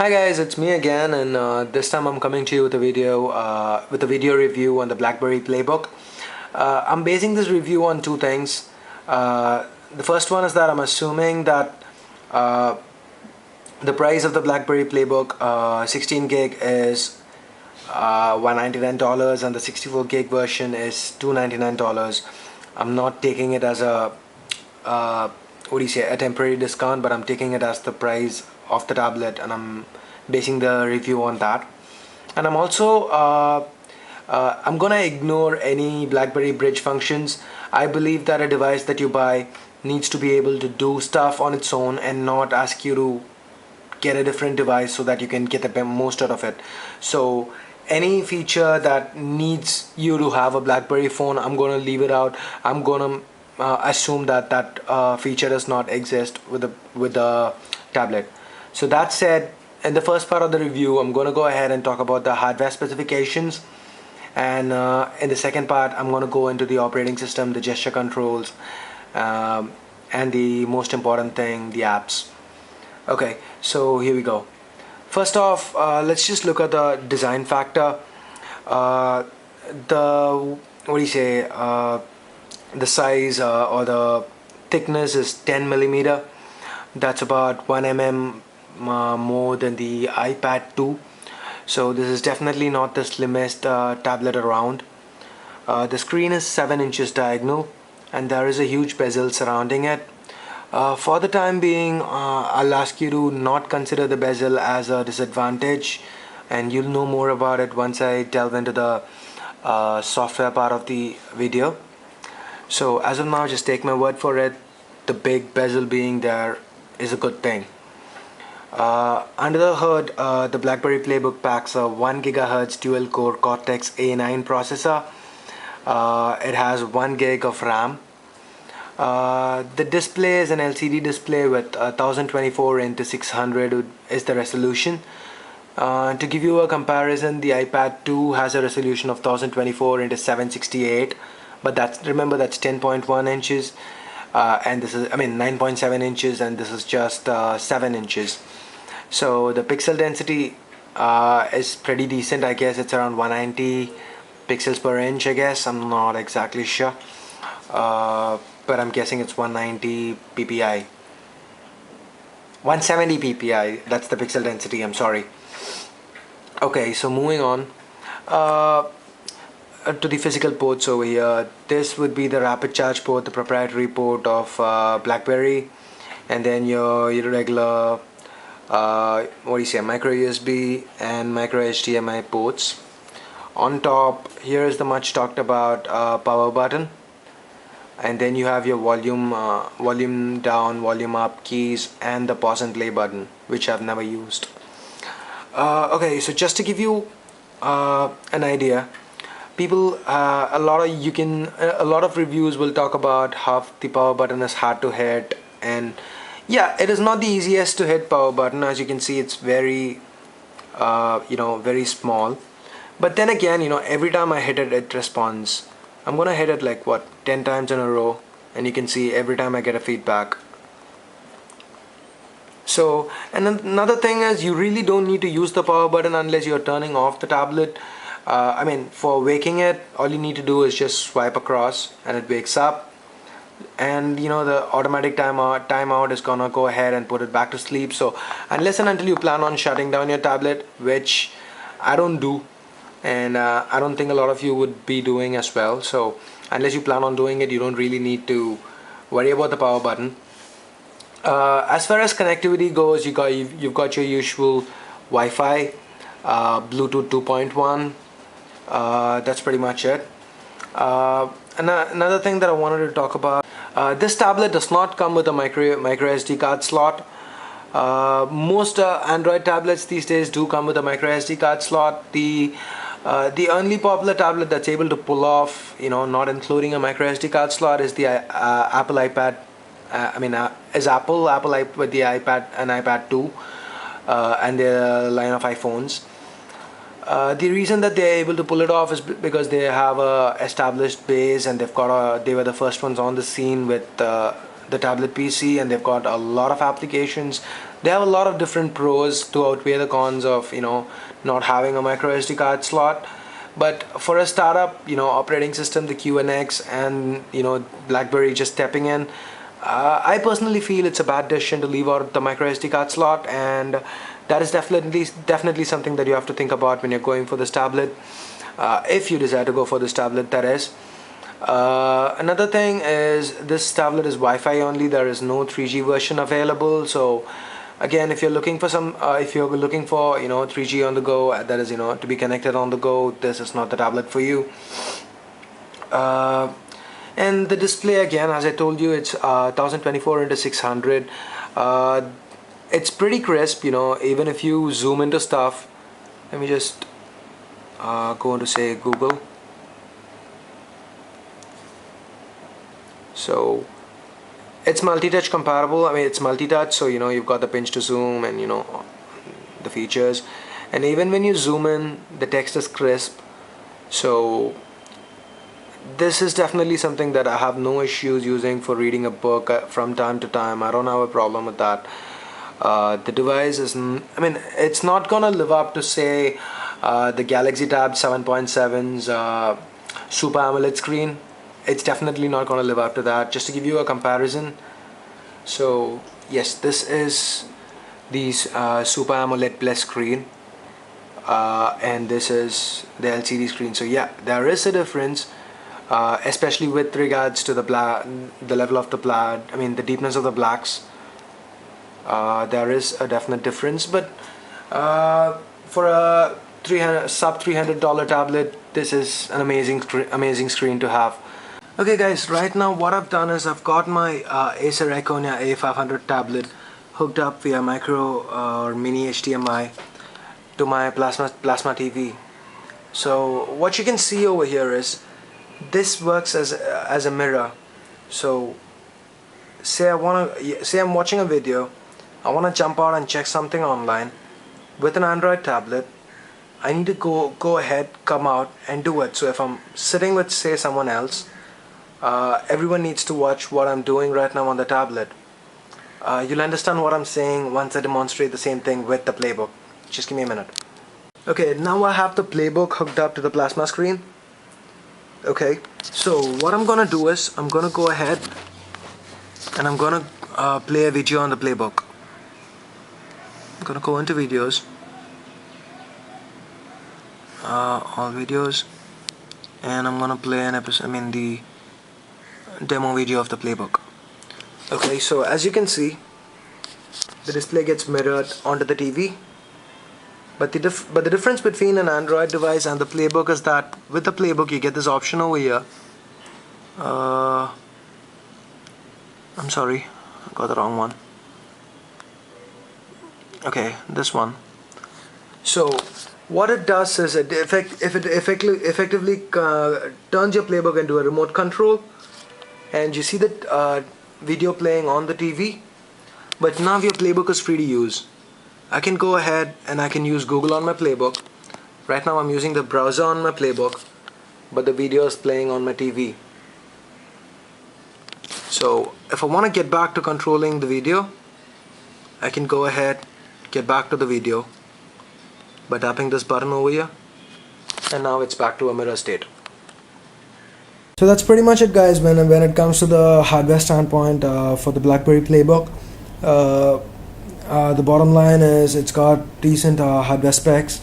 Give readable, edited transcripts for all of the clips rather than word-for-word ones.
Hi guys, it's me again, and this time I'm coming to you with a video review on the BlackBerry Playbook. I'm basing this review on two things. The first one is that I'm assuming that uh, the price of the BlackBerry Playbook 16 gig is $199 and the 64 gig version is $299. I'm not taking it as uh, a temporary discount, but I'm taking it as the price of the tablet, and I'm basing the review on that. And I'm gonna ignore any BlackBerry bridge functions. I believe that a device that you buy needs to be able to do stuff on its own and not ask you to get a different device so that you can get the most out of it. So any feature that needs you to have a BlackBerry phone, I'm gonna leave it out. I'm gonna assume that feature does not exist with the tablet. So that said, in the first part of the review, I'm gonna go ahead and talk about the hardware specifications, and in the second part, I'm gonna go into the operating system, the gesture controls, and the most important thing, the apps. Okay, so here we go. First off, let's just look at the design factor. Uh, the what do you say? The size or the thickness is 10 millimeter. That's about 1 mm more than the iPad 2. So this is definitely not the slimmest tablet around. The screen is 7 inches diagonal, and there is a huge bezel surrounding it. For the time being, I'll ask you to not consider the bezel as a disadvantage, and you'll know more about it once I delve into the software part of the video. So as of now, just take my word for it, the big bezel being there is a good thing. Under the hood, the BlackBerry Playbook packs a 1 GHz dual-core Cortex-A9 processor. It has 1 gig of RAM. The display is an LCD display with 1024 into 600 is the resolution. To give you a comparison, the iPad 2 has a resolution of 1024 into 768, but remember that's 10.1 inches, and this is 9.7 inches, and this is just 7 inches. So the pixel density is pretty decent. I guess it's around 190 pixels per inch. I guess I'm not exactly sure, but I'm guessing it's 190 ppi. 170 ppi. That's the pixel density. I'm sorry. Okay, so moving on to the physical ports over here. This would be the rapid charge port, the proprietary port of BlackBerry, and then your regular micro USB and micro HDMI ports. On top, here is the much talked about power button, and then you have your volume down, volume up keys, and the pause and play button, which I've never used. Okay, so just to give you an idea, people a lot of reviews will talk about how the power button is hard to hit, and yeah, it is not the easiest to hit power button. As you can see, it's very very small, but then again, every time I hit it, it responds. I'm gonna hit it like 10 times in a row, and you can see every time I get a feedback. So, and another thing is, you really don't need to use the power button unless you're turning off the tablet. For waking it, all you need to do is just swipe across and it wakes up, and the automatic timeout is gonna go ahead and put it back to sleep. So unless and until you plan on shutting down your tablet, which I don't do, and I don't think a lot of you would be doing as well, so unless you plan on doing it, you don't really need to worry about the power button. As far as connectivity goes, you've got your usual Wi-Fi, Bluetooth 2.1. That's pretty much it. And another thing that I wanted to talk about, this tablet does not come with a micro SD card slot. Most Android tablets these days do come with a micro SD card slot. The only popular tablet that's able to pull off, not including a micro SD card slot is the Apple iPad. Is Apple with the iPad and iPad 2 and their line of iPhones. The reason that they're able to pull it off is because they have a established base, and they were the first ones on the scene with the tablet PC, and they've got a lot of applications. They have a lot of different pros to outweigh the cons of, not having a micro SD card slot. But for a startup, operating system, the QNX, and BlackBerry just stepping in, I personally feel it's a bad decision to leave out the micro SD card slot, and that is definitely something that you have to think about when you're going for this tablet, if you desire to go for this tablet, that is. Another thing is this tablet is Wi-Fi only. There is no 3G version available. So again, if you're looking for 3G on the go, that is to be connected on the go, this is not the tablet for you. And the display, again, as I told you, it's 1024x600. It's pretty crisp, even if you zoom into stuff. Let me just go into, say, Google. So it's multi-touch compatible. I mean, it's multi-touch, so you've got the pinch to zoom and the features. And even when you zoom in, the text is crisp. So this is definitely something that I have no issues using for reading a book from time to time. I don't have a problem with that. The device is, it's not gonna live up to, say, the Galaxy Tab 7.7's Super AMOLED screen. It's definitely not gonna live up to that. Just to give you a comparison, so yes, this is the Super AMOLED Plus screen, and this is the LCD screen. So yeah, there is a difference. Especially with regards to the level of the the deepness of the blacks. There is a definite difference, but for a sub $300 tablet, this is an amazing screen to have. Okay guys, right now what I've done is I've got my Acer Iconia A500 tablet hooked up via micro or mini HDMI to my plasma TV. So what you can see over here is this works as a mirror. So say I'm watching a video, I want to jump out and check something online with an Android tablet. I need to go ahead, come out and do it. So if I'm sitting with, say, someone else, everyone needs to watch what I'm doing right now on the tablet. You'll understand what I'm saying once I demonstrate the same thing with the playbook. Just give me a minute. Okay, now I have the playbook hooked up to the plasma screen. Okay, so what I'm gonna do is I'm gonna go ahead and I'm gonna play a video on the playbook. I'm gonna go into videos, all videos, and I'm gonna play an episode, the demo video of the playbook. Okay, so as you can see, the display gets mirrored onto the TV. But the difference between an Android device and the playbook is that with the playbook you get this option over here. I'm sorry, I got the wrong one. Okay, this one. So what it does is it effectively turns your playbook into a remote control, and you see the video playing on the TV, but now your playbook is free to use. I can go ahead and I can use Google on my playbook. Right now I'm using the browser on my playbook, but the video is playing on my TV. So if I want to get back to controlling the video, I can go ahead, get back to the video by tapping this button over here, and now it's back to a mirror state. So that's pretty much it, guys, when it comes to the hardware standpoint for the BlackBerry playbook. The bottom line is it's got decent hardware specs.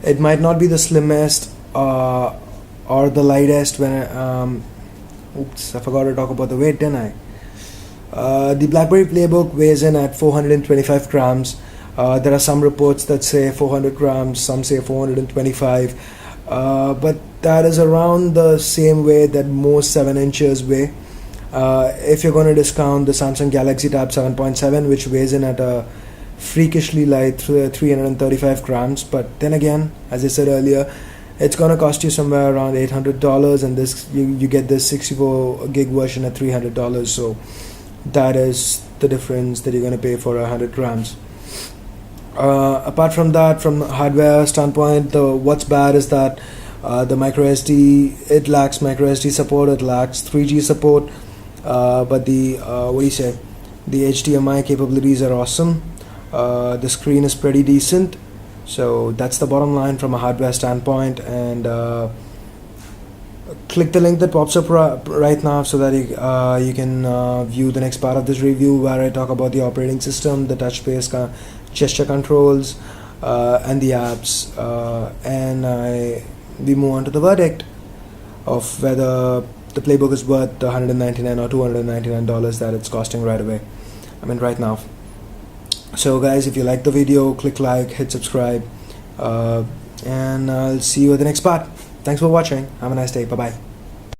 It might not be the slimmest or the lightest oops, I forgot to talk about the weight, didn't I? The BlackBerry playbook weighs in at 425 grams. There are some reports that say 400 grams, some say 425, but that is around the same weight that most 7 inches weigh. If you're going to discount the Samsung Galaxy Tab 7.7, which weighs in at a freakishly light 335 grams, but then again, as I said earlier, it's going to cost you somewhere around $800, and this you get this 64 gig version at $300. So that is the difference that you're going to pay for 100 grams. Apart from that, from hardware standpoint, what's bad is that the microSD, it lacks microSD support, it lacks 3G support. but the what do you say, the HDMI capabilities are awesome. The screen is pretty decent, so that's the bottom line from a hardware standpoint. And click the link that pops up right now so that you can view the next part of this review, where I talk about the operating system, the touch based gesture controls, and the apps, and we move on to the verdict of whether the playbook is worth the $199 or $299 that it's costing right away. I mean right now. So guys, if you like the video, click like, hit subscribe, and I'll see you at the next part. Thanks for watching. Have a nice day. Bye bye.